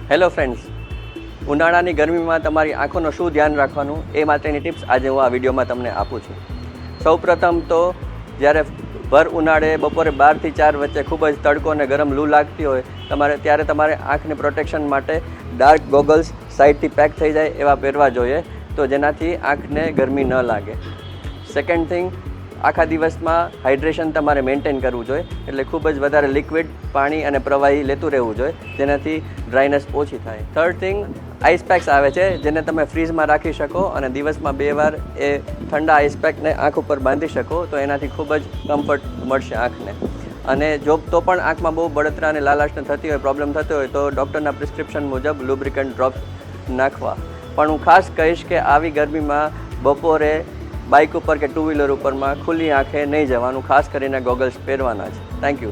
Hello friends, ઉનાળાની ગરમીમાં તમારી આંખોનું શું ધ્યાન રાખવાનું એ માટેની ટિપ્સ આજે હું આ વિડીયોમાં તમને આપું છું. સૌપ્રથમ તો જ્યારે ભર ઉનાળે બપોરે 12 થી 4 વચ્ચે ખૂબ જ તડકો અને ગરમ લૂ લાગતી હોય ત્યારે તમારે આંખની પ્રોટેક્શન માટે ડાર્ક ગોગલ્સ સાઈડથી પેક થઈ જાય એવા પહેરવા જોઈએ, તો જેનાથી આંખને ગરમી ન લાગે. સેકન્ડ થિંગ, આખા દિવસમાં હાઇડ્રેશન તમારે મેન્ટેન કરવું જોઈએ, એટલે ખૂબ જ વધારે લિક્વિડ પાણી અને પ્રવાહી લેતું રહેવું જોઈએ, જેનાથી ડ્રાયનેસ ઓછી થાય. થર્ડ થિંગ, આઈસ પેક્સ આવે છે જેને તમે ફ્રીઝમાં રાખી શકો અને દિવસમાં 2 વાર એ ઠંડા આઈસ પેકને આંખ ઉપર બાંધી શકો, તો એનાથી ખૂબ જ કમ્ફર્ટ મળશે આંખને. અને જો તો પણ આંખમાં બહુ બળતરા અને લાલાશને થતી હોય, પ્રોબ્લેમ થતો હોય, તો ડૉક્ટરના પ્રિસ્ક્રિપ્શન મુજબ લુબ્રિકન્ટ ડ્રોપ્સ નાખવા. પણ હું ખાસ કહીશ કે આવી ગરમીમાં બપોરે બાઇક ઉપર કે 2 વ્હીલર ઉપરમાં ખુલ્લી આંખે નહીં જવાનું, ખાસ કરીને ગોગલ્સ પહેરવાના છે. Thank you.